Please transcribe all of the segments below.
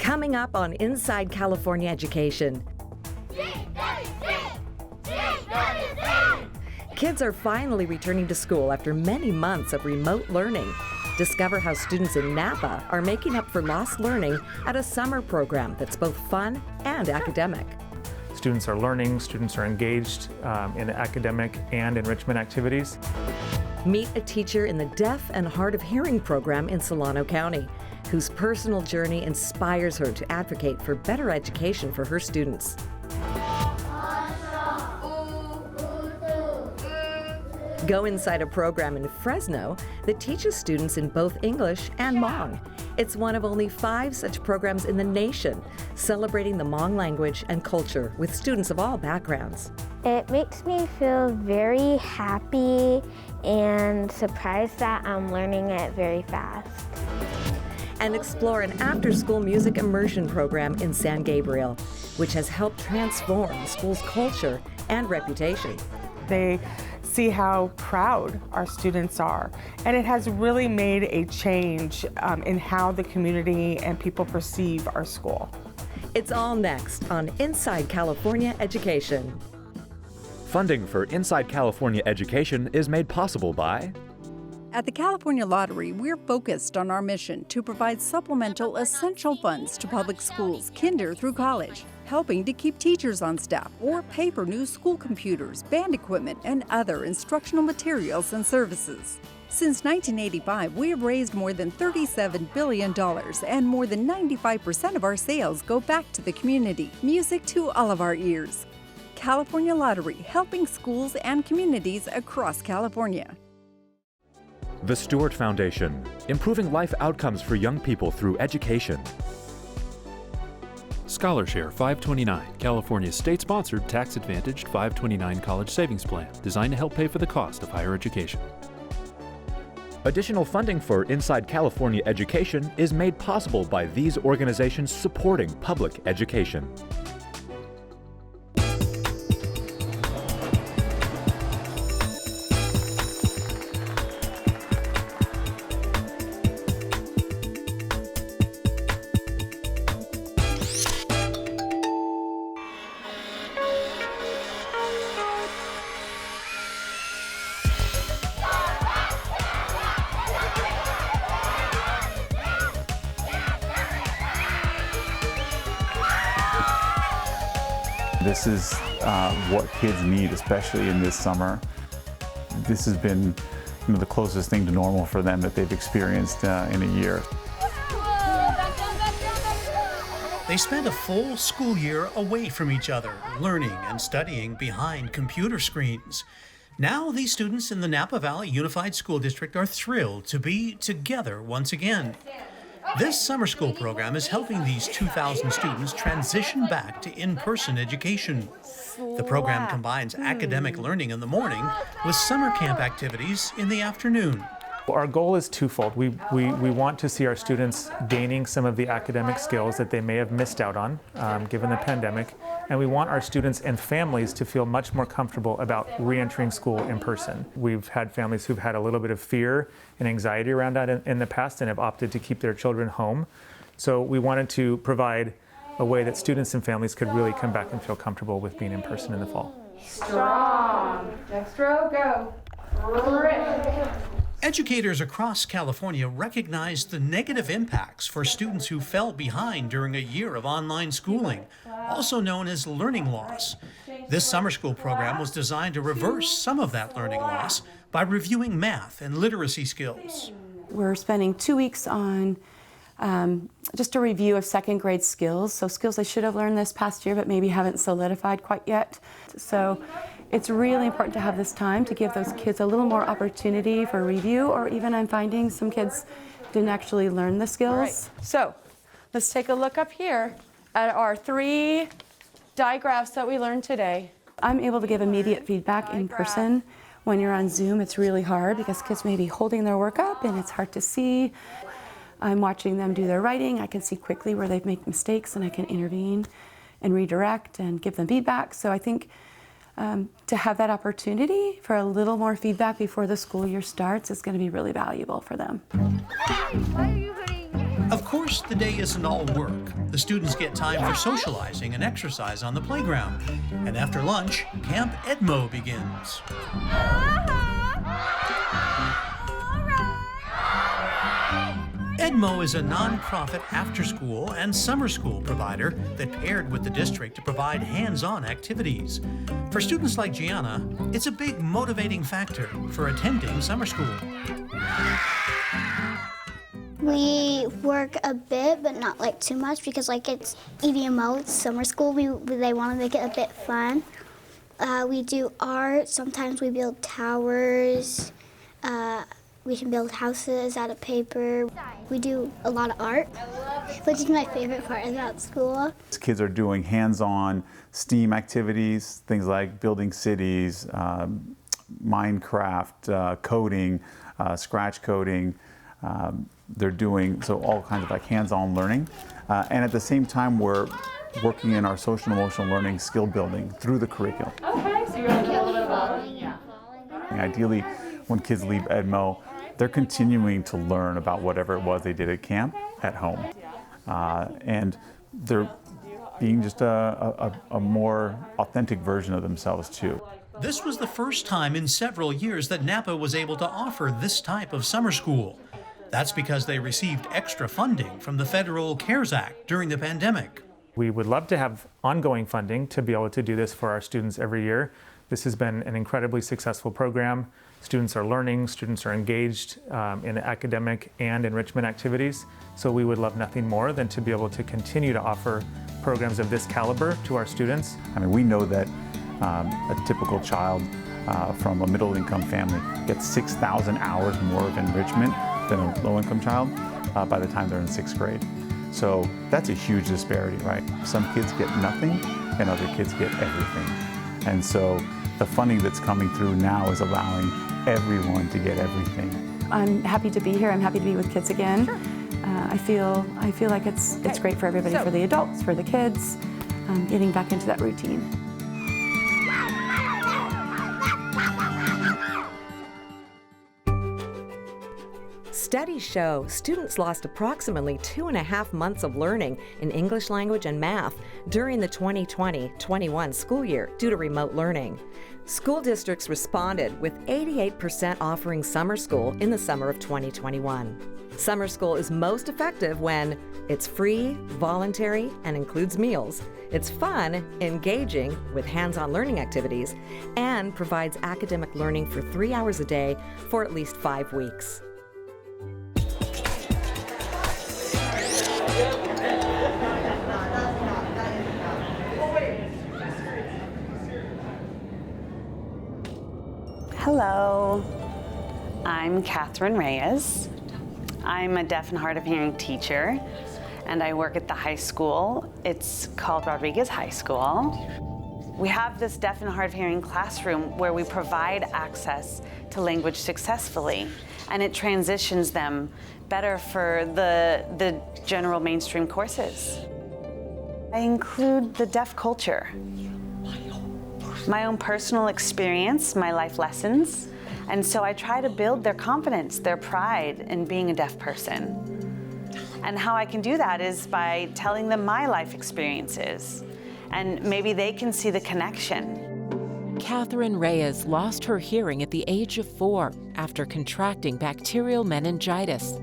Coming up on Inside California Education. Kids are finally returning to school after many months of remote learning. Discover how students in Napa are making up for lost learning at a summer program that's both fun and academic. Students are learning, students are engaged in academic and enrichment activities. Meet a teacher in the Deaf and Hard of Hearing program in Solano County, whose personal journey inspires her to advocate for better education for her students. Go inside a program in Fresno that teaches students in both English and Hmong. It's one of only 5 such programs in the nation, celebrating the Hmong language and culture with students of all backgrounds. It makes me feel very happy and surprised that I'm learning it very fast. And explore an after-school music immersion program in San Gabriel, which has helped transform the school's culture and reputation. They see how proud our students are, and it has really made a change in how the community and people perceive our school. It's all next on Inside California Education. Funding for Inside California Education is made possible by At the California Lottery, we're focused on our mission to provide supplemental essential funds to public schools, kinder through college, helping to keep teachers on staff or pay for new school computers, band equipment, and other instructional materials and services. Since 1985, we have raised more than $37 billion, and more than 95% of our sales go back to the community. Music to all of our ears. California Lottery, helping schools and communities across California. the Stewart Foundation, improving life outcomes for young people through education. ScholarShare 529, California's state-sponsored, tax-advantaged 529 college savings plan designed to help pay for the cost of higher education. Additional funding for Inside California Education is made possible by these organizations supporting public education. This is what kids need, especially in this summer. This has been the closest thing to normal for them that they've experienced in a year. They spent a full school year away from each other, learning and studying behind computer screens. Now these students in the Napa Valley Unified School District are thrilled to be together once again. This summer school program is helping these 2,000 students transition back to in-person education. The program combines academic learning in the morning with summer camp activities in the afternoon. Our goal is twofold. We want to see our students gaining some of the academic skills that they may have missed out on given the pandemic, and we want our students and families to feel much more comfortable about re-entering school in person. We've had families who've had a little bit of fear and anxiety around that in the past and have opted to keep their children home. So we wanted to provide a way that students and families could really come back and feel comfortable with being in person in the fall. Strong. Next row, go. Rip. Educators across California recognize the negative impacts for students who fell behind during a year of online schooling, also known as learning loss. This summer school program was designed to reverse some of that learning loss by reviewing math and literacy skills. We're spending 2 weeks on just a review of second grade skills, so skills they should have learned this past year but maybe haven't solidified quite yet. So it's really important to have this time to give those kids a little more opportunity for review, or even I'm finding some kids didn't actually learn the skills. Right. So let's take a look up here at our 3 digraphs that we learned today. I'm able to give immediate feedback in person. When you're on Zoom, it's really hard because kids may be holding their work up and it's hard to see. I'm watching them do their writing. I can see quickly where they've made mistakes and I can intervene and redirect and give them feedback. So I think to have that opportunity for a little more feedback before the school year starts is going to be really valuable for them. Of course, the day isn't all work. the students get time for socializing and exercise on the playground. And after lunch, Camp Edmo begins. Edmo is a nonprofit after-school and summer school provider that paired with the district to provide hands-on activities. For students like Gianna, it's a big motivating factor for attending summer school. We work a bit, but not like too much because like it's EDMO, it's summer school. They want to make it a bit fun. We do art. Sometimes we build towers. We can build houses out of paper. We do a lot of art, which is my favorite part about school. Kids are doing hands-on STEAM activities, things like building cities, Minecraft, coding, scratch coding. They're doing all kinds of like hands-on learning. And at the same time, we're working in our social and emotional learning skill building through the curriculum. Okay, so you're going to get a little bit of falling. Yeah. Ideally, when kids leave Edmo, they're continuing to learn about whatever it was they did at camp at home. And they're being just a more authentic version of themselves too. This was the first time in several years that Napa was able to offer this type of summer school. That's because they received extra funding from the Federal CARES Act during the pandemic. We would love to have ongoing funding to be able to do this for our students every year. This has been an incredibly successful program. Students are learning, students are engaged in academic and enrichment activities. So we would love nothing more than to be able to continue to offer programs of this caliber to our students. I mean, we know that a typical child from a middle-income family gets 6,000 hours more of enrichment than a low-income child by the time they're in 6th grade. So that's a huge disparity, right? Some kids get nothing and other kids get everything. And so the funding that's coming through now is allowing everyone to get everything. I'm happy to be here. I'm happy to be with kids again. Sure. I feel like it's great for everybody, for the adults, for the kids, getting back into that routine. Studies show students lost approximately 2.5 months of learning in English language and math during the 2020-21 school year due to remote learning. School districts responded with 88% offering summer school in the summer of 2021. Summer school is most effective when it's free, voluntary, and includes meals. It's fun, engaging with hands-on learning activities, and provides academic learning for 3 hours a day for at least 5 weeks. Hello, I'm Catherine Reyes. I'm a deaf and hard of hearing teacher, and I work at the high school. It's called Reyes High School. We have this deaf and hard of hearing classroom where we provide access to language successfully, and it transitions them better for the general mainstream courses. I include the deaf culture, my own personal experience, my life lessons, and so I try to build their confidence, their pride in being a deaf person. And how I can do that is by telling them my life experiences, and maybe they can see the connection. Catherine Reyes lost her hearing at the age of 4 after contracting bacterial meningitis.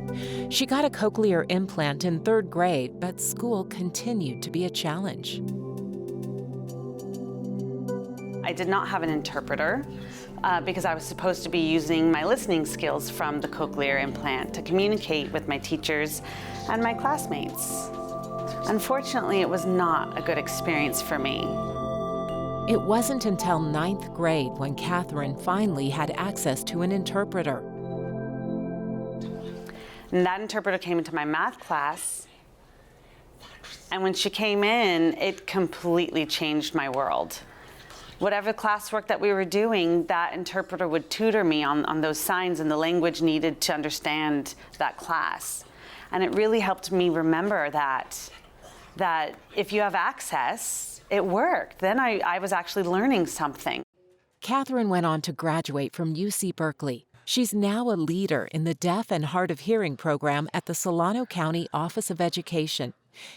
She got a cochlear implant in 3rd grade, but school continued to be a challenge. I did not have an interpreter because I was supposed to be using my listening skills from the cochlear implant to communicate with my teachers and my classmates. Unfortunately, it was not a good experience for me. It wasn't until 9th grade when Catherine finally had access to an interpreter. And that interpreter came into my math class, and when she came in, it completely changed my world. Whatever classwork that we were doing, that interpreter would tutor me on those signs and the language needed to understand that class. And it really helped me remember that if you have access, it worked. Then I was actually learning something. Catherine went on to graduate from UC Berkeley. She's now a leader in the Deaf and Hard of Hearing program at the Solano County Office of Education.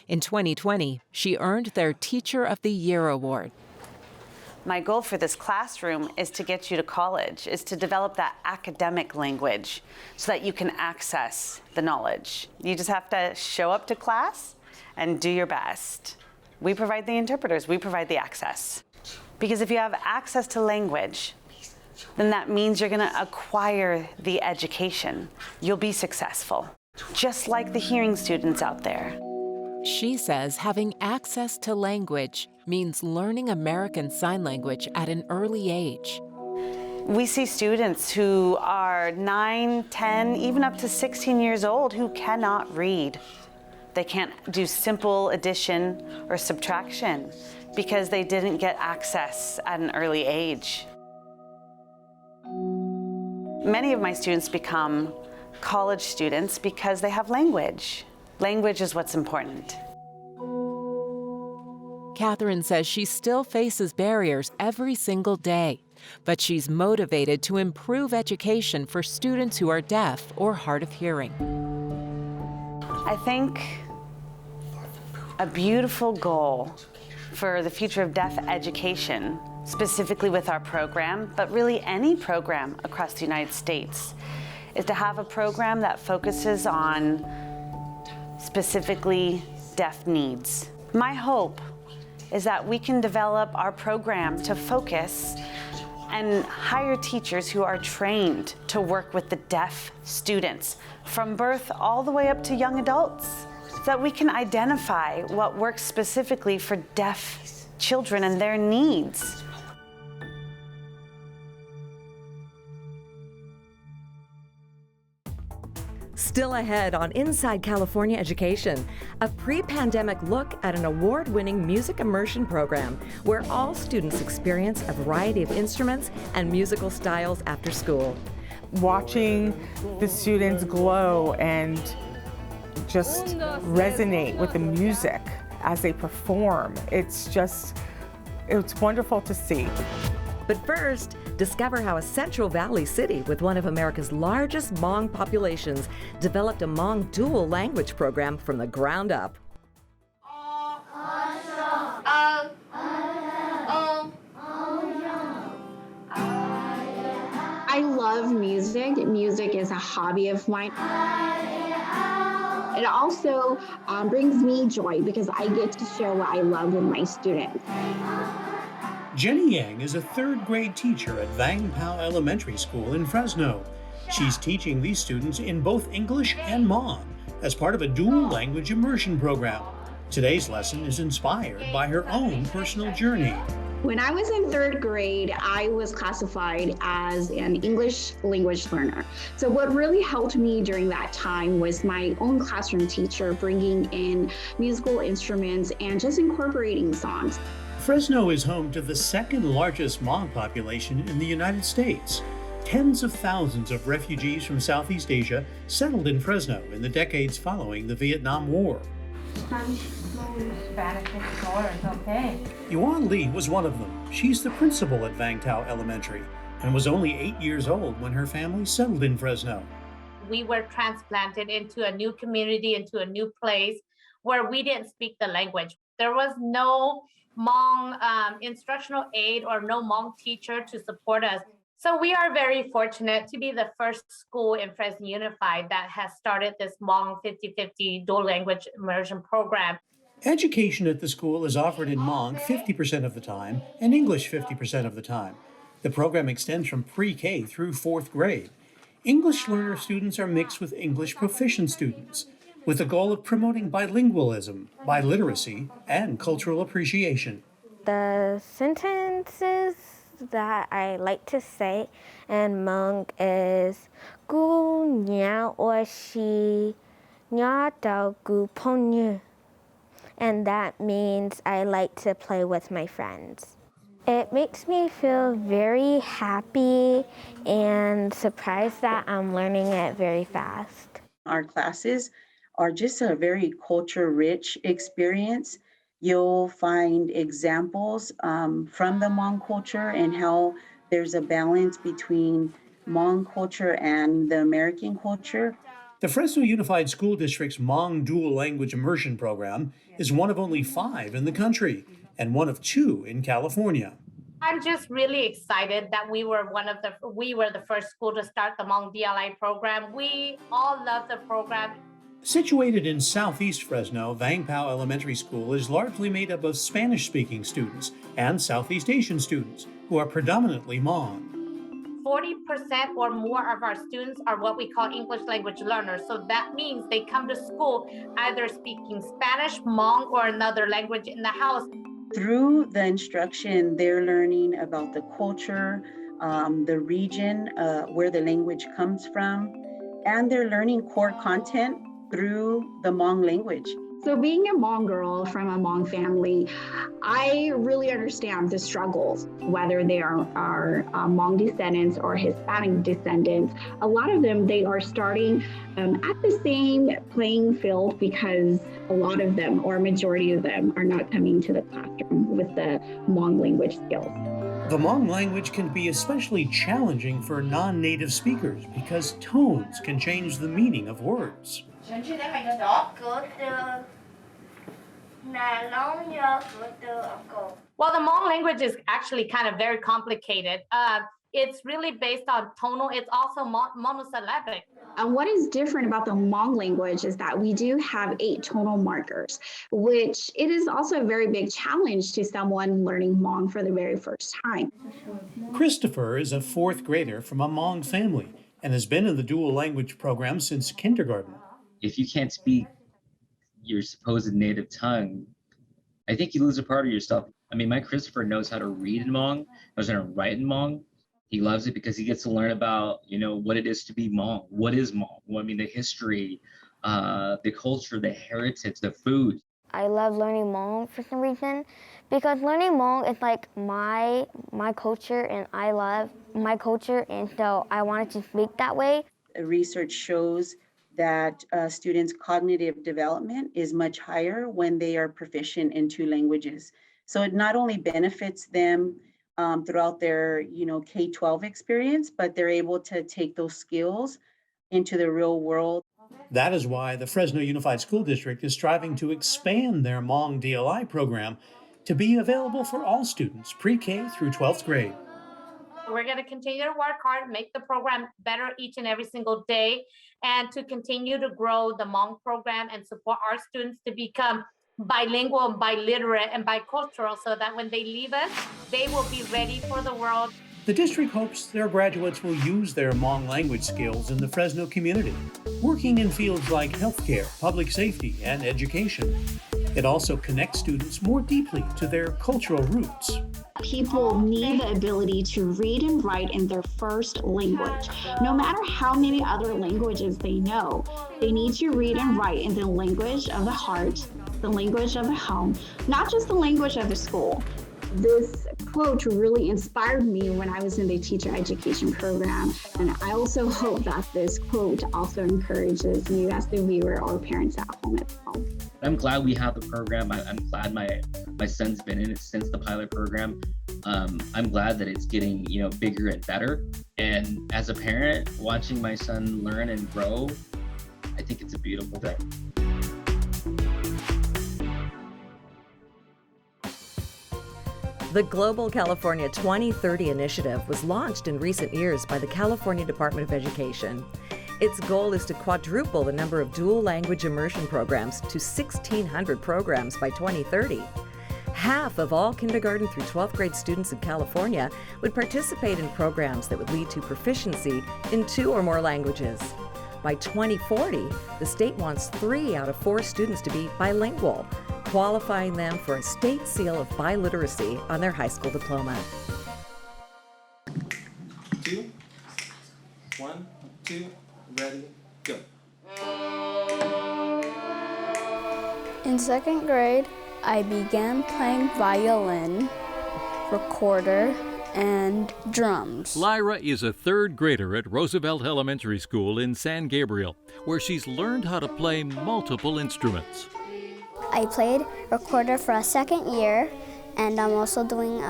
In 2020, she earned their Teacher of the Year award. My goal for this classroom is to get you to college, is to develop that academic language so that you can access the knowledge. You just have to show up to class and do your best. We provide the interpreters, we provide the access. Because if you have access to language, then that means you're gonna acquire the education. You'll be successful, just like the hearing students out there. She says having access to language means learning American Sign Language at an early age. We see students who are 9, 10, even up to 16 years old who cannot read. They can't do simple addition or subtraction because they didn't get access at an early age. Many of my students become college students because they have language. Language is what's important. Catherine says she still faces barriers every single day, but she's motivated to improve education for students who are deaf or hard of hearing. I think a beautiful goal for the future of deaf education, specifically with our program, but really any program across the United States, is to have a program that focuses on specifically deaf needs. My hope is that we can develop our program to focus and hire teachers who are trained to work with the deaf students from birth all the way up to young adults, so that we can identify what works specifically for deaf children and their needs. Still ahead on Inside California Education, a pre-pandemic look at an award-winning music immersion program where all students experience a variety of instruments and musical styles after school. Watching the students glow and just resonate with the music as they perform, it's wonderful to see. But first, discover how a Central Valley city with one of America's largest Hmong populations developed a Hmong dual language program from the ground up. I love music. Music is a hobby of mine. It also brings me joy because I get to share what I love with my students. Jenny Yang is a third grade teacher at Vang Pao Elementary School in Fresno. She's teaching these students in both English and Hmong as part of a dual language immersion program. Today's lesson is inspired by her own personal journey. When I was in third grade, I was classified as an English language learner. So what really helped me during that time was my own classroom teacher bringing in musical instruments and just incorporating songs. Fresno is home to the second largest Hmong population in the United States. Tens of thousands of refugees from Southeast Asia settled in Fresno in the decades following the Vietnam War. Yuan Lee was one of them. She's the principal at Vang Tao Elementary and was only 8 years old when her family settled in Fresno. We were transplanted into a new community, into a new place where we didn't speak the language. There was no Hmong instructional aid or no Hmong teacher to support us. So we are very fortunate to be the first school in Fresno Unified that has started this Hmong 50-50 dual language immersion program. Education at the school is offered in Hmong 50% of the time and English 50% of the time. The program extends from pre-K through 4th grade. English learner students are mixed with English proficient students, with the goal of promoting bilingualism, biliteracy, and cultural appreciation. The sentences that I like to say in Hmong is Gu Nya Oshi Nya Dao Gu Ponyu. And that means I like to play with my friends. It makes me feel very happy and surprised that I'm learning it very fast. Our classes are just a very culture-rich experience. You'll find examples from the Hmong culture and how there's a balance between Hmong culture and the American culture. The Fresno Unified School District's Hmong dual language immersion program is one of only 5 in the country and one of 2 in California. I'm just really excited that we were the first school to start the Hmong DLI program. We all love the program. Situated in southeast Fresno, Vang Pao Elementary School is largely made up of Spanish-speaking students and Southeast Asian students who are predominantly Hmong. 40% or more of our students are what we call English language learners. So that means they come to school either speaking Spanish, Hmong, or another language in the house. Through the instruction, they're learning about the culture, the region where the language comes from, and they're learning core content through the Hmong language. So being a Hmong girl from a Hmong family, I really understand the struggles, whether they are Hmong descendants or Hispanic descendants. A lot of them, they are starting at the same playing field because a lot of them, or majority of them, are not coming to the classroom with the Hmong language skills. The Hmong language can be especially challenging for non-native speakers because tones can change the meaning of words. Well, the Hmong language is actually kind of very complicated. It's really based on tonal. It's also monosyllabic. And what is different about the Hmong language is that we do have 8 tonal markers, which it is also a very big challenge to someone learning Hmong for the very first time. Christopher is a 4th grader from a Hmong family and has been in the dual language program since kindergarten. If you can't speak your supposed native tongue, I think you lose a part of yourself. I mean, my Christopher knows how to read in Hmong, knows how to write in Hmong. He loves it because he gets to learn about, what it is to be Hmong. What is Hmong? Well, I mean, the history, the culture, the heritage, the food. I love learning Hmong for some reason because learning Hmong is like my culture, and I love my culture, and so I wanted to speak that way. Research shows that students' cognitive development is much higher when they are proficient in 2 languages. So it not only benefits them throughout their K-12 experience, but they're able to take those skills into the real world. That is why the Fresno Unified School District is striving to expand their Hmong DLI program to be available for all students pre-K through 12th grade. We're going to continue to work hard, make the program better each and every single day, and to continue to grow the Hmong program and support our students to become bilingual, biliterate, and bicultural so that when they leave us, they will be ready for the world. The district hopes their graduates will use their Hmong language skills in the Fresno community, working in fields like healthcare, public safety, and education. It also connects students more deeply to their cultural roots. People need the ability to read and write in their first language. No matter how many other languages they know, they need to read and write in the language of the heart, the language of the home, not just the language of the school. This quote really inspired me when I was in the teacher education program, and I also hope that this quote also encourages you as the viewer or parents at home as well. I'm glad we have the program. I'm glad my son's been in it since the pilot program. I'm glad that it's getting bigger and better. And as a parent, watching my son learn and grow, I think it's a beautiful thing. The Global California 2030 initiative was launched in recent years by the California Department of Education. Its goal is to quadruple the number of dual language immersion programs to 1,600 programs by 2030. Half of all kindergarten through 12th grade students in California would participate in programs that would lead to proficiency in 2 or more languages. By 2040, the state wants 3 out of 4 students to be bilingual, qualifying them for a state seal of biliteracy on their high school diploma. 2, 1, 2, ready, go. In 2nd grade, I began playing violin, recorder, and drums. Lyra is a 3rd grader at Roosevelt Elementary School in San Gabriel, where she's learned how to play multiple instruments. I played recorder for a 2nd year, and I'm also doing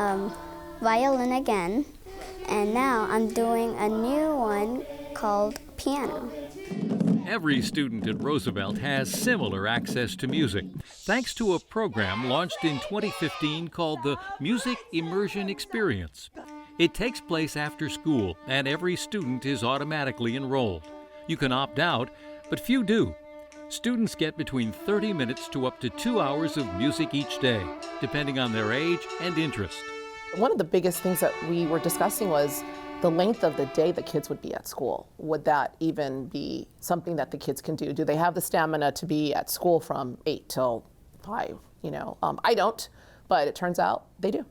violin again, and now I'm doing a new one called piano. Every student at Roosevelt has similar access to music, thanks to a program launched in 2015 called the Music Immersion Experience. It takes place after school, and every student is automatically enrolled. You can opt out, but few do. Students get between 30 minutes to up to 2 hours of music each day, depending on their age and interest. One of the biggest things that we were discussing was the length of the day the kids would be at school. Would that even be something that the kids can do? Do they have the stamina to be at school from 8 till 5? I don't, but it turns out they do.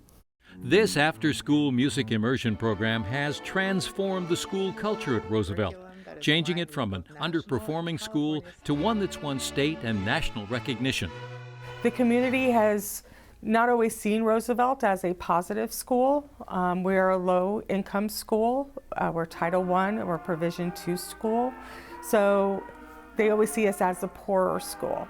This after-school music immersion program has transformed the school culture at Roosevelt, changing it from an underperforming school to one that's won state and national recognition. The community has not always seen Roosevelt as a positive school. We're a low-income school. We're Title I, we're Provision II school. So they always see us as a poorer school.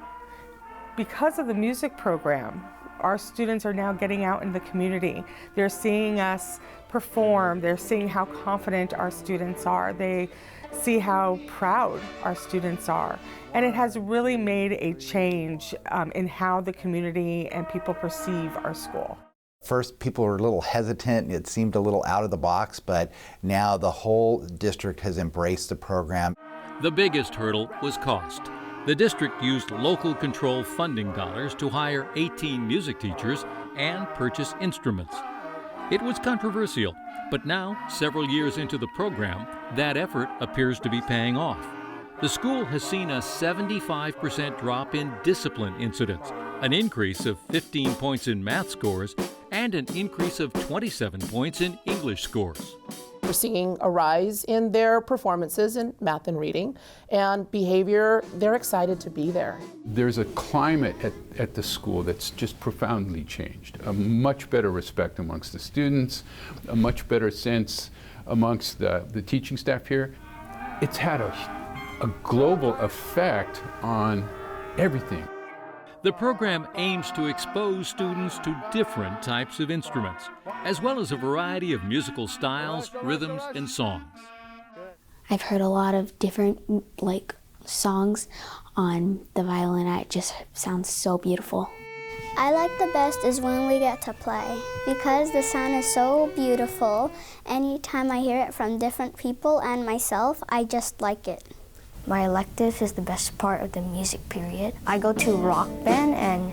Because of the music program, our students are now getting out in the community. They're seeing us perform. They're seeing how confident our students are. They see how proud our students are. And it has really made a change in how the community and people perceive our school. First, people were a little hesitant. It seemed a little out of the box, but now the whole district has embraced the program. The biggest hurdle was cost. The district used local control funding dollars to hire 18 music teachers and purchase instruments. It was controversial, but now, several years into the program, that effort appears to be paying off. The school has seen a 75% drop in discipline incidents, an increase of 15 points in math scores, and an increase of 27 points in English scores. We're seeing a rise in their performances in math and reading and behavior. They're excited to be there. There's a climate at the school that's just profoundly changed. A much better respect amongst the students, a much better sense amongst the teaching staff here. It's had a global effect on everything. The program aims to expose students to different types of instruments, as well as a variety of musical styles, rhythms, and songs. I've heard a lot of different songs on the violin. It just sounds so beautiful. I like the best is when we get to play because the sound is so beautiful. Anytime I hear it from different people and myself, I just like it. My elective is the best part of the music period. I go to rock band and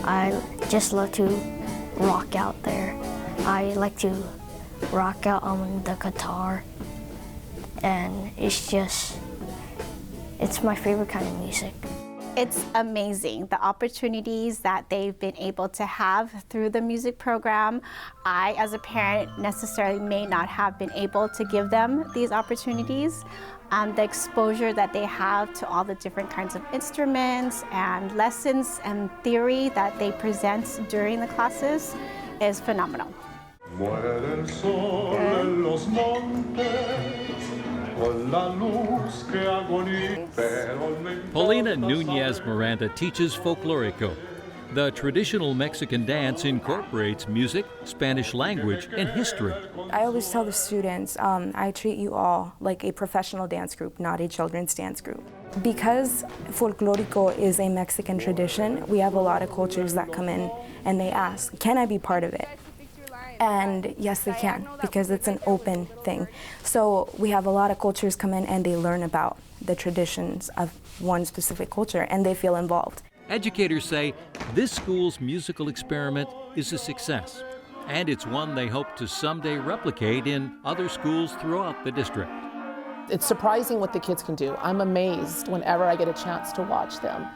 I just love to rock out there. I like to rock out on the guitar and it's my favorite kind of music. It's amazing, the opportunities that they've been able to have through the music program. I, as a parent, necessarily may not have been able to give them these opportunities. The exposure that they have to all the different kinds of instruments and lessons and theory that they present during the classes is phenomenal. Paulina Nunez Miranda teaches folklorico. The traditional Mexican dance incorporates music, Spanish language, and history. I always tell the students, I treat you all like a professional dance group, not a children's dance group. Because folklorico is a Mexican tradition, we have a lot of cultures that come in and they ask, can I be part of it? And yes, they can, because it's an open thing. So we have a lot of cultures come in and they learn about the traditions of one specific culture and they feel involved. Educators say this school's musical experiment is a success, and it's one they hope to someday replicate in other schools throughout the district. It's surprising what the kids can do. I'm amazed whenever I get a chance to watch them,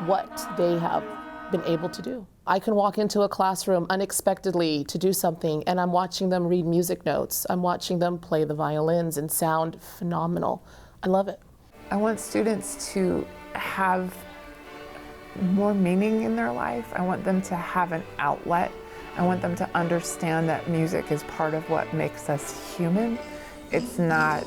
what they have been able to do. I can walk into a classroom unexpectedly to do something and I'm watching them read music notes. I'm watching them play the violins and sound phenomenal. I love it. I want students to have more meaning in their life. I want them to have an outlet. I want them to understand that music is part of what makes us human. It's not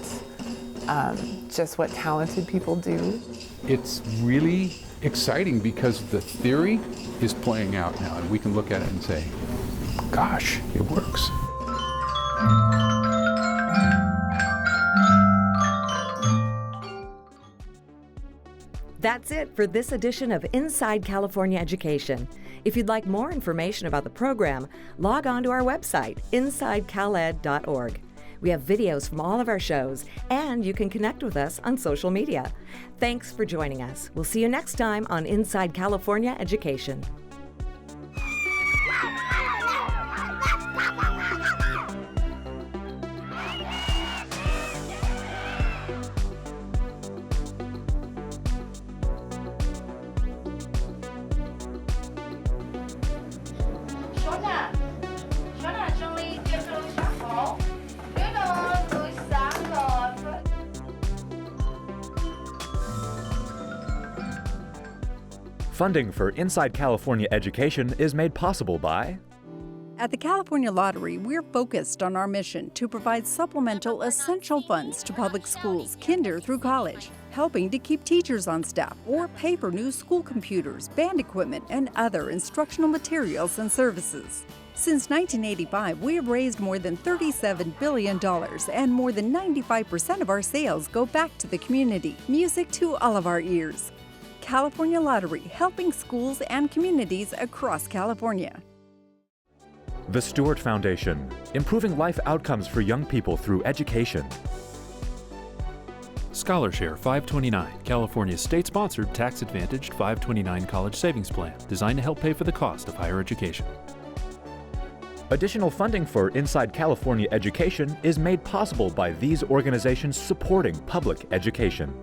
just what talented people do. It's really exciting because the theory is playing out now, and we can look at it and say, gosh, it works. That's it for this edition of Inside California Education. If you'd like more information about the program, log on to our website, insidecaled.org. We have videos from all of our shows, and you can connect with us on social media. Thanks for joining us. We'll see you next time on Inside California Education. Funding for Inside California Education is made possible by... At the California Lottery, we're focused on our mission to provide supplemental essential funds to public schools, kinder through college, helping to keep teachers on staff or pay for new school computers, band equipment, and other instructional materials and services. Since 1985, we have raised more than $37 billion, and more than 95% of our sales go back to the community. Music to all of our ears. California Lottery, helping schools and communities across California. The Stewart Foundation, improving life outcomes for young people through education. ScholarShare 529, California's state-sponsored, tax-advantaged 529 college savings plan designed to help pay for the cost of higher education. Additional funding for Inside California Education is made possible by these organizations supporting public education.